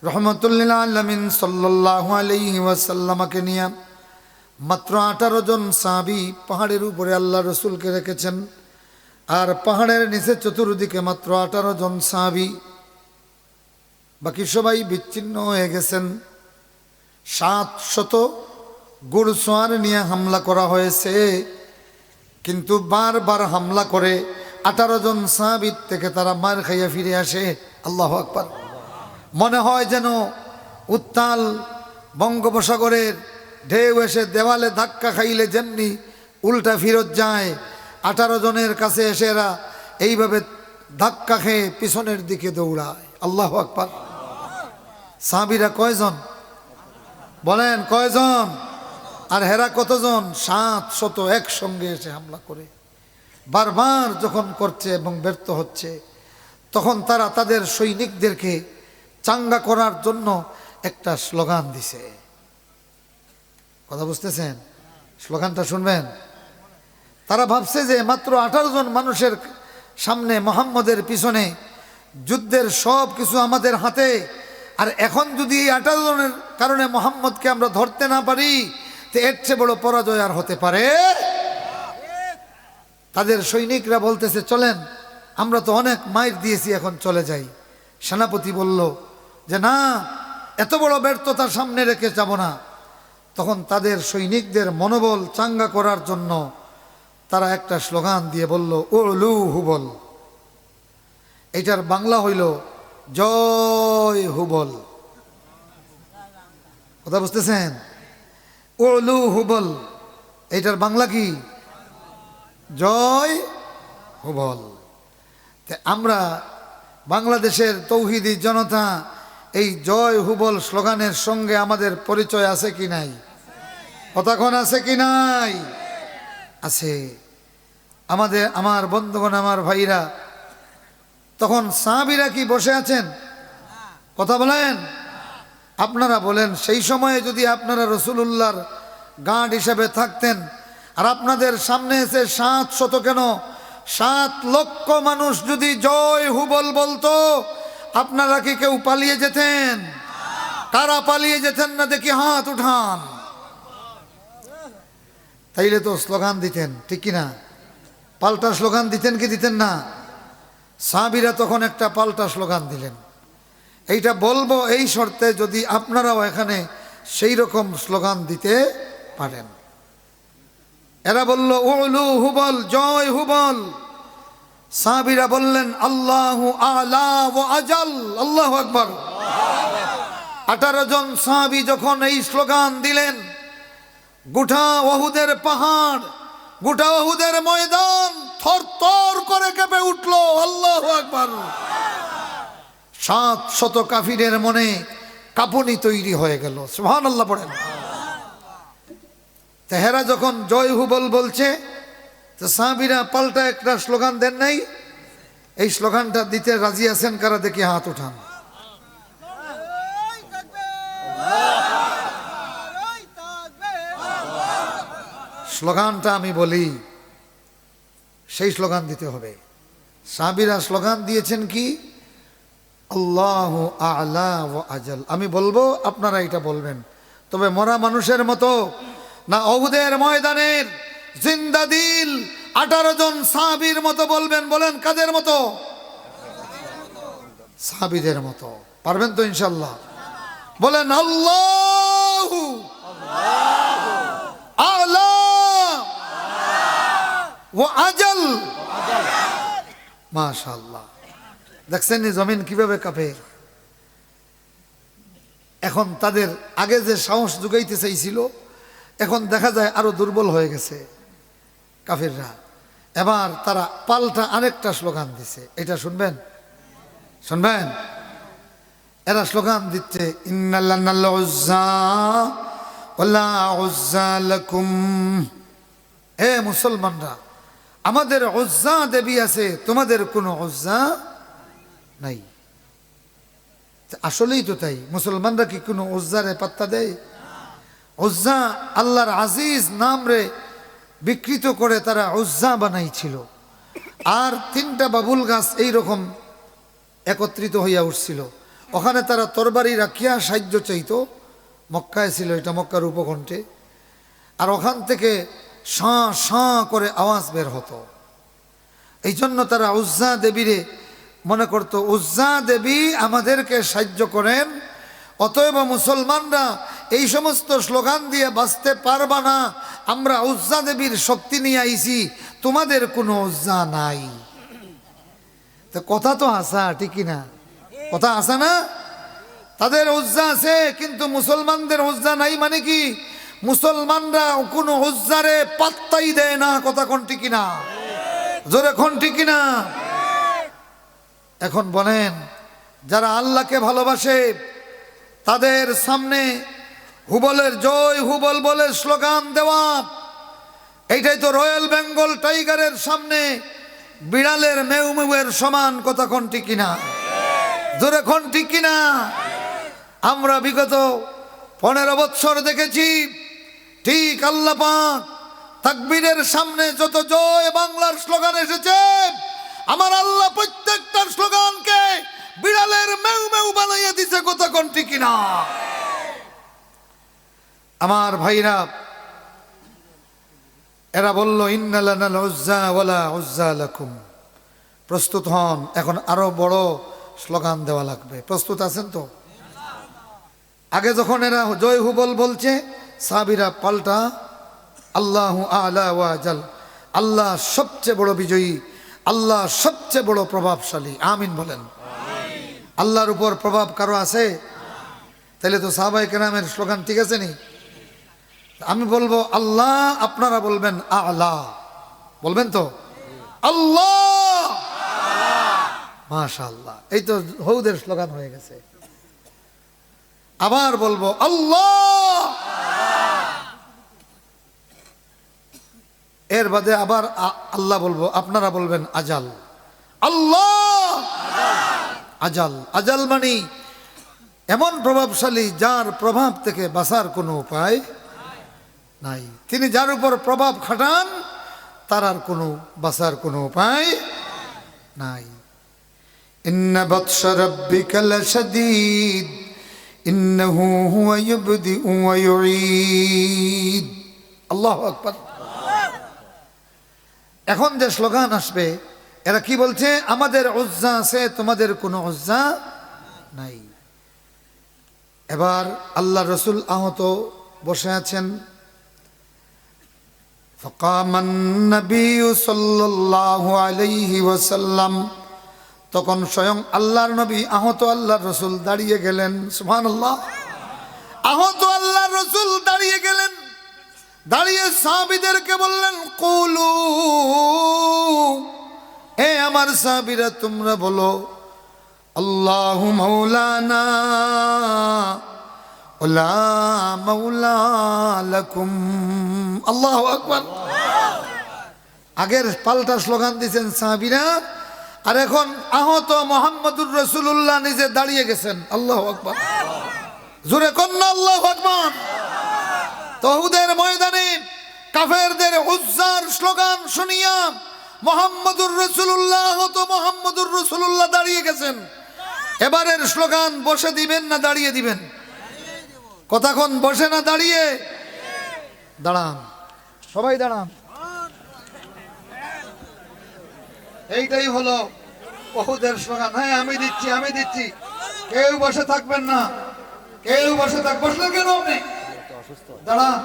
[SPEAKER 1] রহমতুল্লিল আলামিন সাল্লাল্লাহু আলাইহি ওয়াসাল্লামকে নিয়ে মাত্র 18 জন সাহাবী পাহাড়ের উপরে আল্লাহ রসুলকে রেখেছেন, আর পাহাড়ের নিচে চতুর্দিকে মাত্র 18 জন সাহাবী, বাকি সবাই বিচ্ছিন্ন হয়ে গেছেন। 700 ঘোড়সওয়ার নিয়ে হামলা করা হয়েছে, কিন্তু বারবার হামলা করে 18 জন সাহাবীর থেকে তারা মার খাইয়া ফিরে আসে। আল্লাহু আকবার। মনে হয় যেন উত্তাল বঙ্গোপসাগরের ঢেউ এসে দেওয়ালে ধাক্কা খাইলে যেমনি উল্টা ফিরত যায়, 18 জনের কাছে এসে এরা এইভাবে ধাক্কা খেয়ে পিছনের দিকে দৌড়ায়। আল্লাহু আকবার। সাহাবীরা কয়জন বলেন, কয়জন? আর হেরা কতজন? 700 একসঙ্গে এসে হামলা করে। বারবার যখন করছে এবং ব্যর্থ হচ্ছে, তখন তারা তাদের সৈনিকদেরকে চাঙ্গা করার জন্য একটা স্লোগান দিছে। কথা বুঝতেছেন? স্লোগানটা শুনবেন। তারা ভাবছে যে মাত্র 18 জন মানুষের সামনে, মোহাম্মদের পিছনে যুদ্ধের সব কিছু আমাদের হাতে, আর এখন যদি এই 18 জনের কারণে মোহাম্মদকে আমরা ধরতে না পারি, তো এর চেয়ে বড় পরাজয় আর হতে পারে? তাদের সৈনিকরা বলতেছে, চলেন, আমরা তো অনেক মাইর দিয়েছি, এখন চলে যাই। সেনাপতি বলল যে না, এত বড় ব্যর্থতার সামনে রেখে যাব না। তখন তাদের সৈনিকদের মনোবল চাঙ্গা করার জন্য তারা একটা স্লোগান দিয়ে বলল, উলু হুবল। এটার বাংলা হইল জয় হুবল। কথা বুঝতেছেন? উলু হুবল, এটার বাংলা কি? জয় হুবল। আমরা বাংলাদেশের তৌহিদি জনতা এই জয় হুবল স্লোগানের সঙ্গে আমাদের পরিচয় আছে কি নাই? কতক্ষণ আছে কি নাই? আছে। আমার বন্ধুগণ, আমার ভাইরা, তখন সাহাবীরা কি বসে আছেন? কথা বলেন। আপনারা বলেন, সেই সময়ে যদি আপনারা রাসূলুল্লাহর গার্ড হিসেবে থাকতেন, আর আপনাদের সামনে এসে 700 কেন 7 লক্ষ মানুষ যদি জয় হুবল বলতো, আপনারা কি কেউ পালিয়ে যেতেন? কারা পালিয়ে যেতেন না দেখি হাত উঠান। তাইলে তো স্লোগান দিতেন, ঠিক কিনা? পাল্টা স্লোগান দিতেন কি দিতেন না? সাহাবীরা তখন একটা পাল্টা স্লোগান দিলেন। এইটা বলবো এই শর্তে যদি আপনারাও এখানে সেই রকম স্লোগান দিতে পারেন। এরা বলল উলু হুবল, জয় হুবল। সাহাবীরা বললেন আল্লাহু আলা ওয়া আজাল, আল্লাহু আকবার। 18 জন সাহাবী যখন এই স্লোগান দিলেন, গোটা ওহুদের পাহাড়, গোটা ওহুদের ময়দান থরথর করে কেঁপে উঠলো। আল্লাহু আকবার। 700 কাফিরের মনে কাঁপুনি তৈরি হয়ে গেল। সুবহানাল্লাহ পড়েন। তেহেরা যখন জয় হুবল বলছে, তো সাহাবীরা পাল্টা একটা স্লোগান দেন নাই? এই স্লোগানটা দিতে রাজি আছেন কারা দেখি হাত উঠান। স্লোগানটা আমি বলি, সেই স্লোগান দিতে হবে। সাহাবীরা স্লোগান দিয়েছেন কি? আল্লাহু আ'লা ওয়া আজাল। আমি বলবো, আপনারা এটা বলবেন, তবে মরা মানুষের মতো না, উহুদের ময়দানের জিন্দা দিল 18 জন সাহাবীর মতো বলবেন। বলেন কাদের মতো? সাহাবীদের মতো। পারবেন তো ইনশাআল্লাহ? বলেন আল্লাহু আ'লা ওয়া আজাল। মাশাআল্লাহ। দেখছেন জমিন কিভাবে কাঁপে। এখন তাদের আগে যে সাহস জুগাইতে চাইছিল, এখন দেখা যায় আরো দুর্বল হয়ে গেছে কাফিররা। এবার তারা পাল্টা আরেকটা স্লোগান দিছে, এটা শুনবেন? শুনবেন? এরা স্লোগান দিচ্ছে ইন্নাল্লাহু উজ্জা ওয়ালা উজ্জা লাকুম। হে মুসলমানরা, আমাদের উজ্জা দেবী আছে, তোমাদের কোনো উজ্জা নাই। আসলেই তো তাই। মুসলমানরা কি কোনো উজ্জারে পাত্তা দেয়? উজ্জা আল্লাহর আজিজ নাম রে বিকৃত করে তারা উজ্জা বানাইছিল। আর 3টা বাবুল গাছ এইরকম একত্রিত হইয়া উঠছিল, ওখানে তারা তরবারি রাখিয়া সাহায্য চাইতো। মক্কায় ছিল এটা, মক্কার উপকণ্ঠে। আর ওখান থেকে শাঁ শাঁ করে আওয়াজ বের হতো। এই জন্য তারা উজ্জা দেবীরে মনে করতো, উজ্জা দেবী আমাদেরকে সাহায্য করেন, অতএব মুসলমানরা এই সমস্ত স্লোগান দিয়ে বাঁচতে পারবা না, আমরা উজ্জা দেবীর শক্তি নিয়ে আইছি, তোমাদের কোনো উজ্জা নাই। তো কথা তো আসা, ঠিক না? কথা আসা না? তাদের উজ্জা আছে কিন্তু মুসলমানদের উজ্জা নাই। মানে কি? মুসলমানরা কোনো উজ্জারে পাত্তাই দেয় না। কথা কোন ঠিক না? জোরে কোন ঠিক না? এখন বলেন, যারা আল্লাহকে ভালোবাসে তাদের সামনে হুবলের জয় হুবল বলে স্লোগান দেওয়া, এইটাই তো রয়্যাল বেঙ্গল টাইগারের সামনে বিড়ালের মেউ মেউয়ের সমান। কথা কোন ঠিক না? জোরে কোন ঠিক না? আমরা বিগত 15 বছর দেখেছি, ঠিক আল্লাহ পাক তাকবীরের সামনে যত জয় বাংলার স্লোগান এসেছে, আমার আল্লাহ প্রত্যেকটার স্লোগানকে বিড়ালের মেউ মেউ বানাইয়া দিছে। কথা কোন ঠিক না? আমার ভাইরা, এরা বলল ইন্নালানাল উজ্জা ওয়ালা উজ্জা লাকুম। প্রস্তুত হন, এখন আরো বড় স্লোগান দেওয়া লাগবে। প্রস্তুত আছেন তো? আগে যখন এরা জয় হুবল বলছে, সাহাবীরা পাল্টা আল্লাহু আ'লা ওয়া আজাল, আল্লাহ সবচেয়ে বড় বিজয়ী, আল্লাহ সবচেয়ে বড় প্রভাবশালী। আমিন বলেন। আল্লাহর উপর প্রভাব কারো আছে? তাহলে তো সাহাবায়ে কেরামের স্লোগান ঠিক আছে নি? আমি বলবো আল্লাহ, আপনারা বলবেন আ'লা। বলবেন তো? আল্লাহ। মাশাআল্লাহ, এই তো হৌদের স্লোগান হয়ে গেছে। আবার বলবো আল্লাহ। এর বাদে আবার আল্লাহ বলবো, আপনারা বলবেন আজাল। আল্লাহ আজাল। আজাল মানে এমন প্রভাবশালী যার প্রভাব থেকে বাঁচার কোনো উপায় নাই। তিনি যার উপর প্রভাব খাটান তার আর কোনো বাঁচার কোনো উপায় নাই। ইন্না বাতশা রাব্বিকা লাশাদীদ ইন্নাহু হুয়া ইউবদিউ ওয়া ইউঈদ। আল্লাহু আকবার। এখন যে স্লোগান আসবে, এরা কি বলছে? আমাদের উজ্জা আছে, তোমাদের কোনো উজ্জা নাই। এবার আল্লাহ রসুল আহত বসে আছেন। ফাকামান নবী সাল্লাল্লাহু আলাইহি ওয়াসাল্লাম, তখন স্বয়ং আল্লাহর নবী আহত আল্লাহর রসুল দাঁড়িয়ে গেলেন। সুবহানাল্লাহ। আহত আল্লাহর রসুল দাঁড়িয়ে গেলেন, দাঁড়িয়ে সাহাবীদেরকে বললেন, কুলু, এ আমার সাহাবীরা তোমরা বলো, আল্লাহু মাওলানা ওয়ালা মাওলা লাকুম। আল্লাহু আকবার। আগের পাল্টা স্লোগান দিয়েছেন সাহাবীরা, আর এখন আহত মুহাম্মদুর রাসূলুল্লাহ নিজে দাঁড়িয়ে গেছেন। আল্লাহু আকবার। জোরে কন্না আল্লাহু আকবার। তহুদের ময়দানে কাফেরদের উজ্জার স্লোগান শুনিয়া মুহাম্মদুর রাসূলুল্লাহ তো মুহাম্মদুর রাসূলুল্লাহ দাঁড়িয়ে গেছেন। এবারের স্লোগান বসে দিবেন না দাঁড়িয়ে দিবেন? কতক্ষণ বসে না দাঁড়িয়ে? দাঁড়ান, সবাই দাঁড়ান। এইটাই হলো উহুদের স্লোগান। হ্যাঁ, আমি দিচ্ছি, আমি দিচ্ছি। কেউ বসে থাকবেন না, কেউ বসে বসলেন কেন আপনি? দাঁড়ান।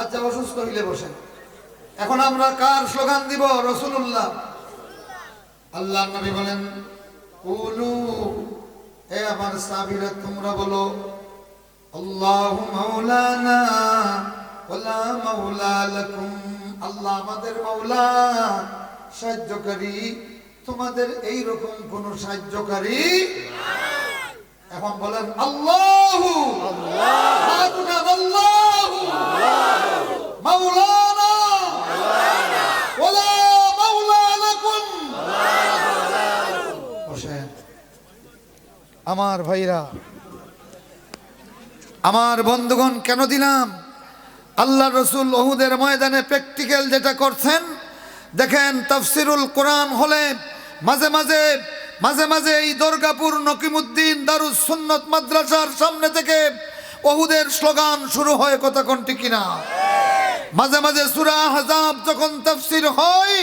[SPEAKER 1] আচ্ছা, অসুস্থ হইলে বসেন। এখন আমরা কার স্লোগান দিব? রাসূলুল্লাহ। আল্লাহ নবী বলেন, কুলু, এ আমার সাহাবীরা তোমরা বলো, আল্লাহু মাওলানা ওয়ালা মাওলা লাকুম। আল্লাহ আমাদের মাওলা, সাহায্যকারী, তোমাদের এই রকম কোন সাহায্যকারী নাই। এখন বলেন আল্লাহু আল্লাহু আল্লাহু মাওলানা ওয়ালা মাওলা লাকুম। বসেন আমার ভাইরা, আমার বন্ধুগণ। কেন দিলাম? আল্লাহ রসুল উহুদের ময়দানে প্র্যাকটিক্যাল যেটা করছেন দেখেন। তাফসিরুল কোরআন হলে মাঝে মাঝে মাঝে মাঝে এই দুর্গাপুর নকিমউদ্দিন দারুস সুন্নাত মাদ্রাসার সামনে থেকে উহুদের স্লোগান শুরু হয়। কথা কোন ঠিক কিনা? মাঝে মাঝে সূরা আহজাব যখন তাফসির হয়,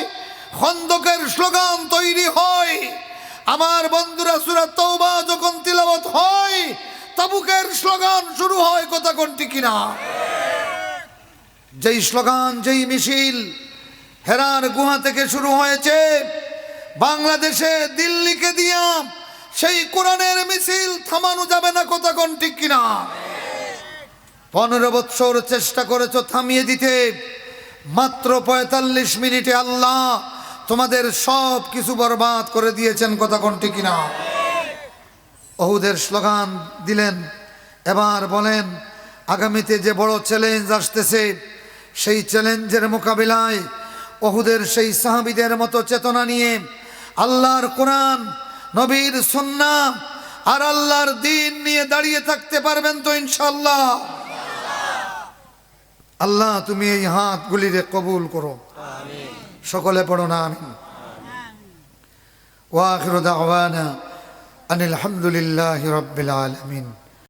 [SPEAKER 1] খন্দকের স্লোগান তৈরি হয়। আমার বন্ধুরা, সূরা তাওবা যখন তিলাওয়াত হয়, তাবুকের স্লোগান শুরু হয়। কথা কোন ঠিক কিনা? যেই স্লোগান, যেই মিছিল হেরার গুহা থেকে শুরু হয়েছে, বাংলাদেশে দিল্লিকে দিয়া সেই কোরআনের মিছিল থামানো যাবে না। কথা কোন ঠিক কিনা? 15 বছর চেষ্টা করেছো থামিয়ে দিতে, মাত্র 45 মিনিটে আল্লাহ তোমাদের সব কিছু বরবাদ করে দিয়েছেন। কথা কোন ঠিক কিনা? উহুদের স্লোগান দিলেন। এবার বলেন, আগামীতে যে বড় চ্যালেঞ্জ আসতেছে, সেই চ্যালেঞ্জের মোকাবিলায় উহুদের সেই সাহাবীদের মতো চেতনা নিয়ে আল্লাহর কোরআন, নবীর সুন্নাহ আর আল্লাহর দ্বীন নিয়ে দাঁড়িয়ে থাকতে পারবেন তো ইনশাআল্লাহ? আল্লাহ তুমি এই হাতগুলিরে কবুল করো। আমিন। সকলে পড়ো না আমিন। ওয়া আখিরু দাওয়ানা আনিল হামদুলিল্লাহি রাব্বিল আলামিন।